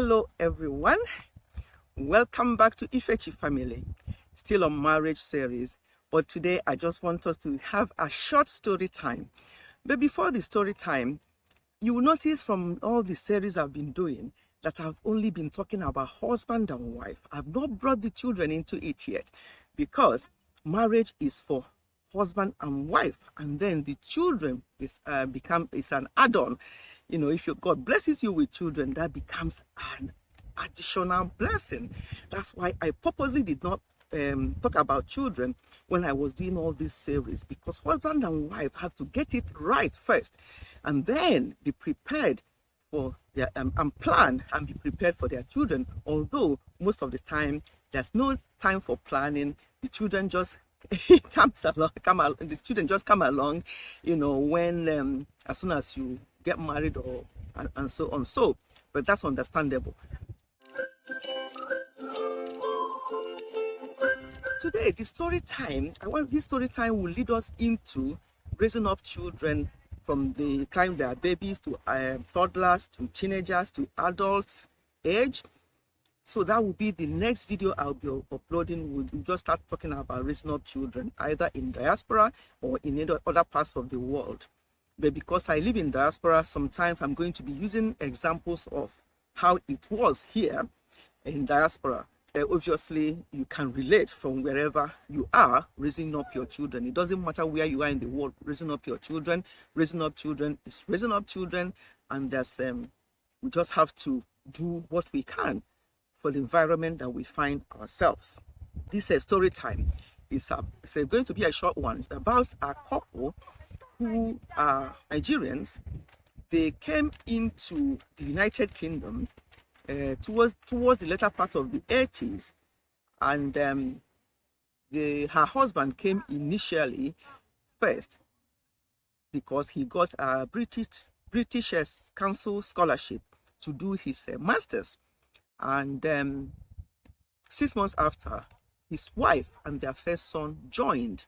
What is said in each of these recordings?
Hello everyone, welcome back to Ifechi Family, still on marriage series, but today I just want us to have a short story time. But before the story time, you will notice from all the series I've been doing that I've only been talking about husband and wife. I've not brought the children into it yet, because marriage is for husband and wife, and then the children is an add-on. You know, if your God blesses you with children, that becomes an additional blessing. That's why I purposely did not talk about children when I was doing all this series, because husband and wife have to get it right first, and then be prepared for their and plan and be prepared for their children. Although most of the time there's no time for planning, the children just the children just come along, you know, when as soon as you get married or and so on. So, but that's understandable. Today, this story time will lead us into raising up children from the time they are babies to toddlers to teenagers to adult age. So that will be the next video I'll be uploading. We'll just start talking about raising up children, either in diaspora or in other parts of the world. But because I live in diaspora, sometimes I'm going to be using examples of how it was here in diaspora. Obviously, you can relate from wherever you are raising up your children. It doesn't matter where you are in the world, raising up your children. Raising up children is raising up children, and there's we just have to do what we can for the environment that we find ourselves. This story time is going to be a short one. It's about a couple who are Nigerians. They came into the United Kingdom towards the later part of the 80s, and her husband came initially first because he got a British Council scholarship to do his master's. And 6 months after, his wife and their first son joined.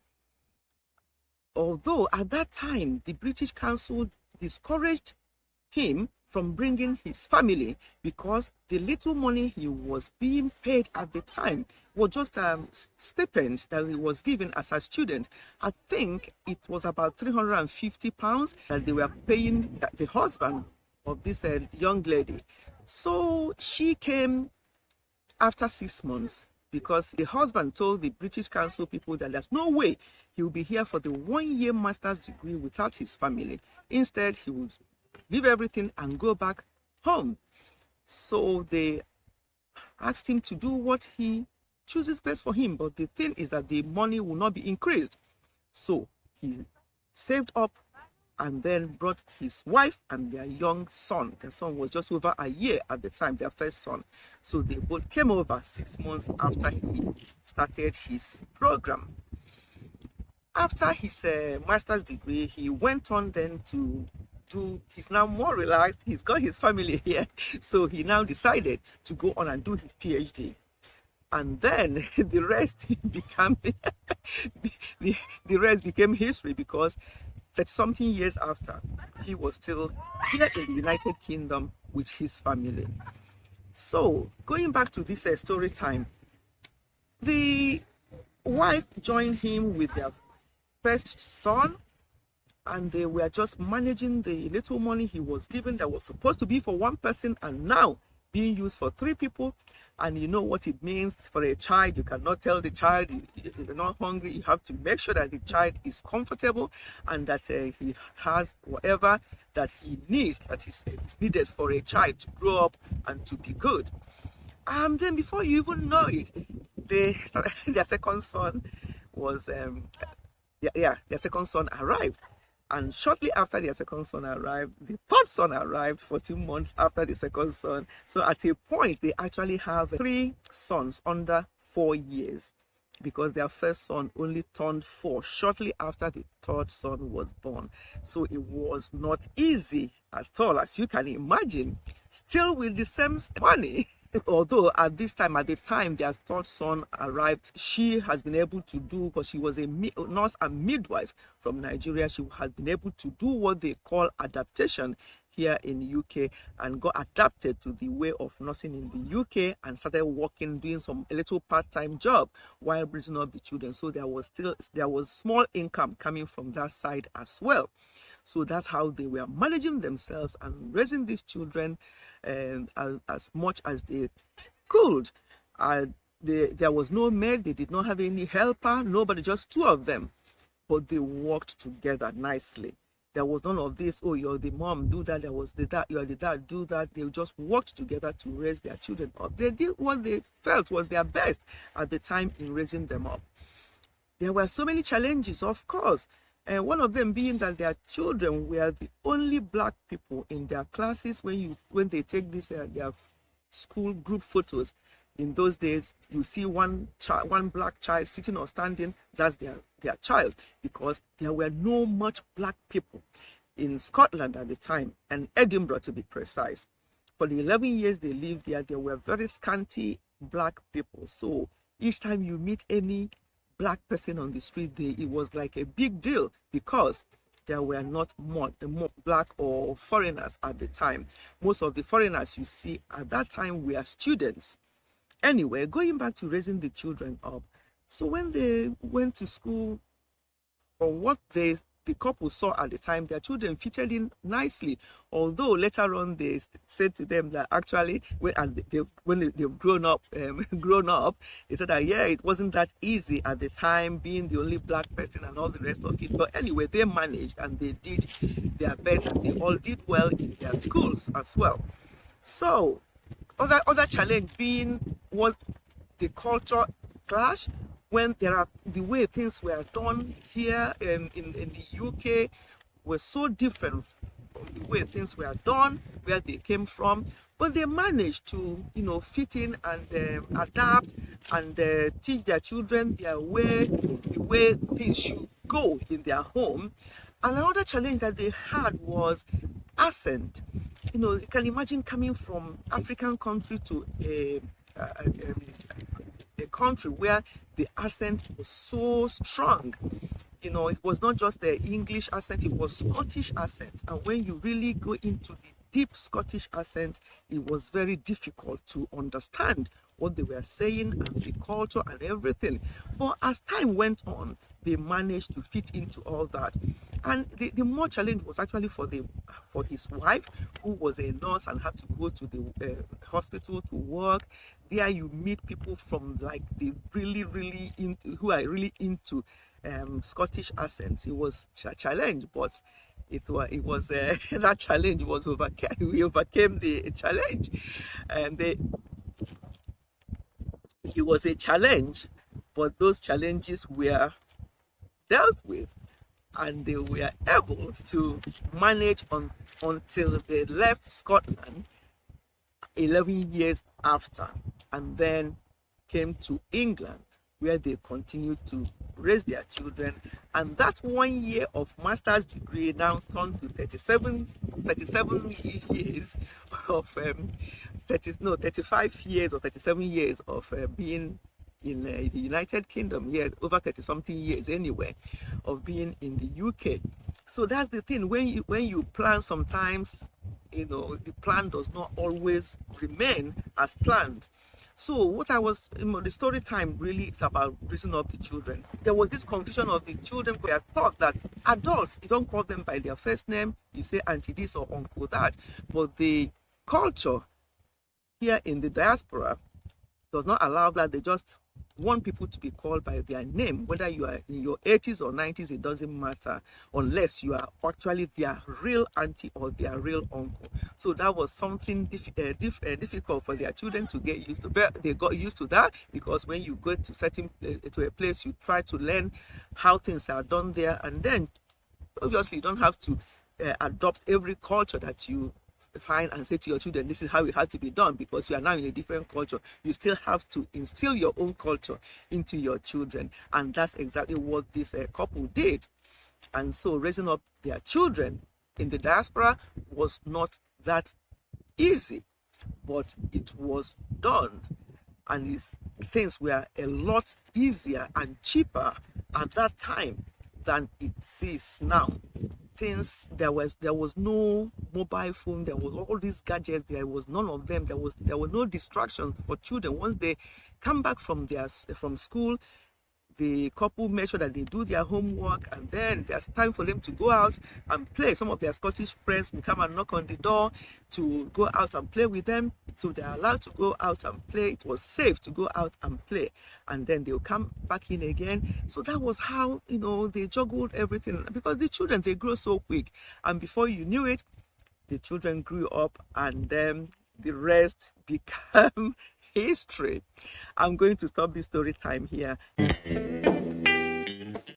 Although at that time, the British Council discouraged him from bringing his family, because the little money he was being paid at the time was just a stipend that he was given as a student. I think it was about £350 that they were paying the husband of this young lady. So she came after 6 months, because the husband told the British Council people that there's no way he will be here for the 1-year master's degree without his family. Instead, he would leave everything and go back home. So they asked him to do what he chooses best for him, but the thing is that the money will not be increased. So he saved up and then brought his wife and their young son. Their son was just over a year at the time, their first son. So they both came over 6 months after he started his program. After his master's degree, he went on then to he's now more relaxed. He's got his family here. So he now decided to go on and do his PhD. And then the rest became the rest became history, because 30-something years after, he was still here in the United Kingdom with his family. So going back to this story time, the wife joined him with their first son, and they were just managing the little money he was given that was supposed to be for one person and now being used for 3 people. And you know what it means for a child. You cannot tell the child you're not hungry. You have to make sure that the child is comfortable and that he has whatever that he needs, that is needed for a child to grow up and to be good. And then before you even know it, their second son was their second son arrived. And shortly after their second son arrived, the third son arrived 14 months after the second son. So at a point, they actually have 3 sons under 4 years, because their first son only turned 4 shortly after the third son was born. So it was not easy at all, as you can imagine, still with the same money. Although at the time their third son arrived, she has been able to do, because she was a nurse and midwife from Nigeria, she has been able to do what they call adaptation here in the UK and got adapted to the way of nursing in the UK and started working, doing a little part-time job while bringing up the children. So there was small income coming from that side as well. So that's how they were managing themselves and raising these children as much as they could. There was no maid, they did not have any helper, nobody, just two of them. But they worked together nicely. There was none of this, oh, you're the mom, do that. There was the dad, you're the dad, do that. They just worked together to raise their children up. They did what they felt was their best at the time in raising them up. There were so many challenges, of course. And one of them being that their children were the only black people in their classes when they take their school group photos. In those days, you see one black child sitting or standing, that's their child, because there were no much black people in Scotland at the time, and Edinburgh to be precise. For the 11 years they lived there were very scanty black people. So each time you meet any black person on the street, it was like a big deal because there were not more black or foreigners at the time. Most of the foreigners you see at that time were students. Anyway, going back to raising the children up. So when they went to school, for what the couple saw at the time, their children fitted in nicely. Although later on they said to them that actually, when they've grown up, they said that yeah, it wasn't that easy at the time, being the only black person and all the rest of it. But anyway, they managed and they did their best, and they all did well in their schools as well. So other challenge being what the culture clash, when the way things were done here in the UK were so different from the way things were done where they came from. But they managed to, fit in and adapt and teach their children the way things should go in their home. And another challenge that they had was accent. You can imagine coming from African country to a country where the accent was so strong. It was not just the English accent, it was Scottish accent. And when you really go into the deep Scottish accent, it was very difficult to understand what they were saying and the culture and everything. But as time went on, they managed to fit into all that. And the more challenge was actually for his wife, who was a nurse and had to go to the hospital to work. There you meet people from like the who are really into Scottish accents. It was a challenge, but it was that challenge was overcame. We overcame the challenge, and it was a challenge, but those challenges were dealt with, and they were able to manage until they left Scotland 11 years after, and then came to England, where they continued to raise their children. And that 1 year of master's degree now turned to 37 years of 35 years or 37 years of being in the United Kingdom. Yeah, over 30 something years anyway of being in the UK. So that's the thing, when you plan, sometimes the plan does not always remain as planned. So what the story time really is about raising up the children. There was this confusion of the children. They are taught that adults, you don't call them by their first name, you say auntie this or uncle that. But the culture here in the diaspora does not allow that. They just want people to be called by their name, whether you are in your 80s or 90s, it doesn't matter, unless you are actually their real auntie or their real uncle. So that was something difficult for their children to get used to. But they got used to that, because when you go to a place, you try to learn how things are done there, and then obviously you don't have to adopt every culture that you find and say to your children, this is how it has to be done, because you are now in a different culture. You still have to instill your own culture into your children, and that's exactly what this couple did. And so raising up their children in the diaspora was not that easy, but it was done, and things were a lot easier and cheaper at that time than it is now. There was no mobile phone, there was all these gadgets, there was none of them. There were no distractions for children. Once they come back from school, the couple make sure that they do their homework, and then there's time for them to go out and play. Some of their Scottish friends will come and knock on the door to go out and play with them. So they're allowed to go out and play. It was safe to go out and play, and then they'll come back in again. So that was how, they juggled everything, because the children, they grow so quick, and before you knew it, the children grew up, and then the rest became history. I'm going to stop this story time here.